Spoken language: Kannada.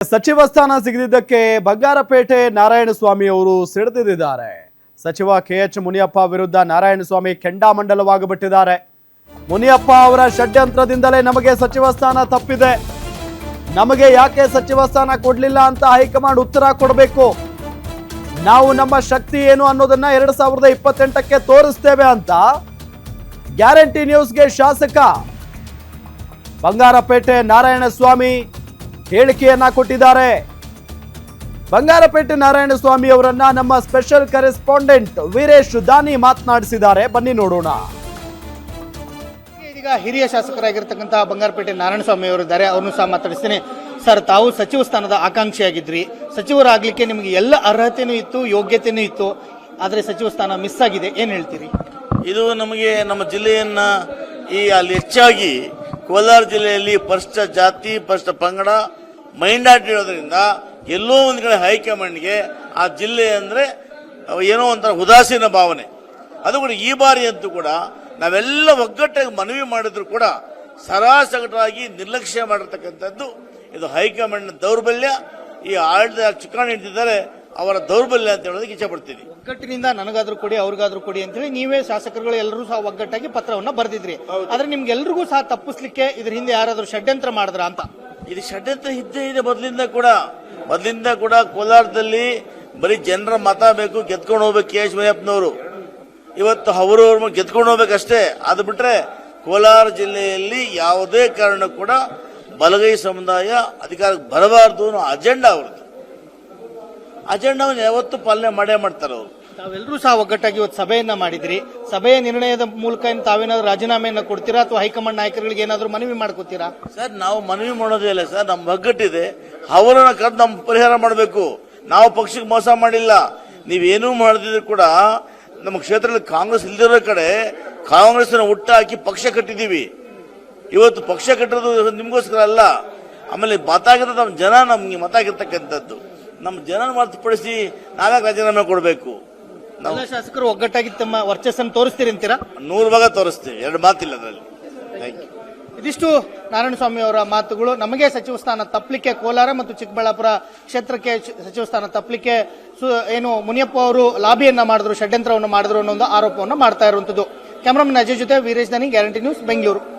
ಸಚಿವ ಸ್ಥಾನ ಸಿಗದಿದ್ದಕ್ಕೆ ಬಂಗಾರಪೇಟೆ ನಾರಾಯಣಸ್ವಾಮಿ ಅವರು ಸಿಡಿದಿದ್ದಾರೆ. ಸಚಿವ ಕೆಎಚ್ ಮುನಿಯಪ್ಪ ವಿರುದ್ಧ ನಾರಾಯಣಸ್ವಾಮಿ ಕೆಂಡಾಮಂಡಲವಾಗಿಬಿಟ್ಟಿದ್ದಾರೆ. ಮುನಿಯಪ್ಪ ಅವರ ಷಡ್ಯಂತ್ರದಿಂದಲೇ ನಮಗೆ ಸಚಿವ ಸ್ಥಾನ ತಪ್ಪಿದೆ, ನಮಗೆ ಯಾಕೆ ಸಚಿವ ಸ್ಥಾನ ಕೊಡ್ಲಿಲ್ಲ ಅಂತ ಹೈಕಮಾಂಡ್ ಉತ್ತರ ಕೊಡಬೇಕು. ನಾವು ನಮ್ಮ ಶಕ್ತಿ ಏನು ಅನ್ನೋದನ್ನ 2028ಕ್ಕೆ ತೋರಿಸ್ತೇವೆ ಅಂತ ಗ್ಯಾರಂಟಿ ನ್ಯೂಸ್ಗೆ ಶಾಸಕ ಬಂಗಾರಪೇಟೆ ನಾರಾಯಣಸ್ವಾಮಿ ಹೇಳಿಕೆಯನ್ನ ಕೊಟ್ಟಿದ್ದಾರೆ. ಬಂಗಾರಪೇಟೆ ನಾರಾಯಣಸ್ವಾಮಿ ಅವರನ್ನ ನಮ್ಮ ಸ್ಪೆಷಲ್ ಕರೆಸ್ಪಾಂಡೆಂಟ್ ವೀರೇಶ್ ದಾನಿ ಮಾತನಾಡಿಸಿದ್ದಾರೆ. ಬನ್ನಿ ನೋಡೋಣ. ಇದೀಗ ಹಿರಿಯ ಶಾಸಕರಾಗಿರ್ತಕ್ಕಂಥ ಬಂಗಾರಪೇಟೆ ನಾರಾಯಣಸ್ವಾಮಿ ಅವರು ಇದ್ದಾರೆ, ಅವ್ರನ್ನು ಸಹ ಮಾತಾಡಿಸ್ತೇನೆ. ಸರ್, ತಾವು ಸಚಿವ ಸ್ಥಾನದ ಆಕಾಂಕ್ಷಿಯಾಗಿದ್ರಿ, ಸಚಿವರಾಗ್ಲಿಕ್ಕೆ ನಿಮಗೆ ಎಲ್ಲ ಅರ್ಹತೆನೂ ಇತ್ತು, ಯೋಗ್ಯತೆನೂ ಇತ್ತು, ಆದರೆ ಸಚಿವ ಸ್ಥಾನ ಮಿಸ್ ಆಗಿದೆ, ಏನ್ ಹೇಳ್ತೀರಿ? ಇದು ನಮಗೆ ನಮ್ಮ ಜಿಲ್ಲೆಯನ್ನ ಅಲ್ಲಿ ಹೆಚ್ಚಾಗಿ ಕೋಲಾರ ಜಿಲ್ಲೆಯಲ್ಲಿ ಪರಿಶಿಷ್ಟ ಜಾತಿ ಪರಿಶಿಷ್ಟ ಪಂಗಡ ಮೈನಾರಿಟಿ ಇರೋದ್ರಿಂದ ಎಲ್ಲೋ ಒಂದು ಕಡೆ ಹೈಕಮಾಂಡ್ಗೆ ಆ ಜಿಲ್ಲೆ ಅಂದ್ರೆ ಏನೋ ಒಂಥರ ಉದಾಸೀನ ಭಾವನೆ. ಅದು ಕೂಡ ಈ ಬಾರಿ ಅಂತೂ ಕೂಡ ನಾವೆಲ್ಲ ಒಗ್ಗಟ್ಟಾಗಿ ಮನವಿ ಮಾಡಿದ್ರು ಕೂಡ ಸರಾಸಗಟಾಗಿ ನಿರ್ಲಕ್ಷ್ಯ ಮಾಡಿರ್ತಕ್ಕಂಥದ್ದು ಇದು ಹೈಕಮಾಂಡ್ ದೌರ್ಬಲ್ಯ. ಈ ಆಡಳಿತ ಚುಕ್ಕಾಣಿ ಹಿಡಿದಿದ್ದಾರೆ, ಅವರ ದೌರ್ಬಲ್ಯ ಅಂತ ಹೇಳೋದಕ್ಕೆ ಇಚ್ಛೆ ಪಡ್ತೀನಿ. ಒಗ್ಗಟ್ಟಿನಿಂದ ನನಗಾದ್ರೂ ಕೊಡಿ, ಅವ್ರಿಗಾದ್ರೂ ಕೊಡಿ ಅಂತೇಳಿ ನೀವೇ ಶಾಸಕರುಗಳು ಎಲ್ಲರೂ ಸಹ ಒಗ್ಗಟ್ಟಾಗಿ ಪತ್ರವನ್ನ ಬರೆದಿದ್ರಿ. ಆದ್ರೆ ನಿಮ್ಗೆಲ್ರಿಗೂ ಸಹ ತಪ್ಪಿಸ್ಲಿಕ್ಕೆ ಇದ್ರ ಹಿಂದೆ ಯಾರಾದ್ರೂ ಷಡ್ಯಂತ್ರ ಮಾಡಿದ್ರ ಅಂತ? ಇದು ಷಡ್ಯಂತ್ರ ಇದ್ದೇ ಇದೆ ಮೊದಲಿಂದ ಕೂಡ ಕೋಲಾರದಲ್ಲಿ ಬರೀ ಜನರ ಮತ ಬೇಕು, ಗೆದ್ಕೊಂಡು ಹೋಗ್ಬೇಕು ಕೆಎಚ್ ಮುನಿಯಪ್ಪನವರು. ಇವತ್ತು ಅವರವ್ರ ಗೆದ್ಕೊಂಡು ಹೋಗ್ಬೇಕಷ್ಟೇ. ಅದು ಬಿಟ್ರೆ ಕೋಲಾರ ಜಿಲ್ಲೆಯಲ್ಲಿ ಯಾವುದೇ ಕಾರಣ ಕೂಡ ಬಲಗೈ ಸಮುದಾಯ ಅಧಿಕಾರಕ್ಕೆ ಬರಬಾರದು ಅನ್ನೋ ಅಜೆಂಡಾ ಅವ್ರದ್ದು. ಅಜೆಂಡಾವನ್ನು ಯಾವತ್ತು ಪಾಲನೆ ಮಾಡೇ ಮಾಡ್ತಾರೆ ಅವರು. ತಾವೆಲ್ಲರೂ ಸಹ ಒಗ್ಗಟ್ಟಾಗಿ ಇವತ್ತು ಸಭೆಯನ್ನ ಮಾಡಿದ್ರಿ. ಸಭೆಯ ನಿರ್ಣಯದ ಮೂಲಕ ತಾವೇನಾದ್ರೂ ರಾಜೀನಾಮೆಯನ್ನ ಕೊಡ್ತೀರಾ ಅಥವಾ ಹೈಕಮಾಂಡ್ ನಾಯಕರುಗಳಿಗೆ ಏನಾದ್ರೂ ಮನವಿ ಮಾಡ್ಕೋತೀರಾ? ಸರ್, ನಾವು ಮನವಿ ಮಾಡೋದೇ ಇಲ್ಲ ಸರ್, ನಮ್ಮ ಒಗ್ಗಟ್ಟಿದೆ. ಅವರನ್ನ ಕರೆದು ನಮ್ಮ ಪರಿಹಾರ ಮಾಡಬೇಕು. ನಾವು ಪಕ್ಷಕ್ಕೆ ಮೋಸ ಮಾಡಿಲ್ಲ. ನೀವೇನೂ ಮಾಡದಿದ್ರು ಕೂಡ ನಮ್ಮ ಕ್ಷೇತ್ರದಲ್ಲಿ ಕಾಂಗ್ರೆಸ್ ಇಲ್ದಿರೋ ಕಡೆ ಕಾಂಗ್ರೆಸ್ ಹುಟ್ಟಾಕಿ ಪಕ್ಷ ಕಟ್ಟಿದೀವಿ. ಇವತ್ತು ಪಕ್ಷ ಕಟ್ಟಿರೋದು ನಿಮ್ಗೋಸ್ಕರ ಅಲ್ಲ. ಆಮೇಲೆ ಮತ ಆಗಿರೋದು ನಮ್ಮ ಜನ ನಮ್ಗೆ ಮತ ಆಗಿರ್ತಕ್ಕಂಥದ್ದು. ನಮ್ಮ ಜನ ಹೊರತುಪಡಿಸಿ ನಾವ್ಯಾಕೆ ರಾಜೀನಾಮೆ ಕೊಡಬೇಕು? ಎಲ್ಲ ಶಾಸಕರು ಒಗ್ಗಟ್ಟಾಗಿ ತಮ್ಮ ವರ್ಚಸ್ಸನ್ನು ತೋರಿಸ್ತೀರಿ ಅಂತೀರಾ? 100% ತೋರಿಸ್ತೀವಿ, ಎರಡು ಮಾತಿಲ್ಲ ಅದರಲ್ಲಿ. Thank you. ಇದಿಷ್ಟು ನಾರಾಯಣಸ್ವಾಮಿ ಅವರ ಮಾತುಗಳು. ನಮಗೆ ಸಚಿವ ಸ್ಥಾನ ತಪ್ಪಲಿಕ್ಕೆ, ಕೋಲಾರ ಮತ್ತು ಚಿಕ್ಕಬಳ್ಳಾಪುರ ಕ್ಷೇತ್ರಕ್ಕೆ ಸಚಿವ ಸ್ಥಾನ ತಪ್ಪಲಿಕ್ಕೆ ಏನು ಮುನಿಯಪ್ಪ ಅವರು ಲಾಬಿಯನ್ನ ಮಾಡಿದ್ರು, ಷಡ್ಯಂತ್ರವನ್ನು ಮಾಡಿದ್ರು ಅನ್ನೋ ಒಂದು ಆರೋಪವನ್ನು ಮಾಡ್ತಾ ಇರುವಂತದ್ದು. ಕ್ಯಾಮರಾಮನ್ ಅಜಯ್ ಜೊತೆ ವೀರೇಶ್ ದಾನಿ, ಗ್ಯಾರಂಟಿ ನ್ಯೂಸ್, ಬೆಂಗಳೂರು.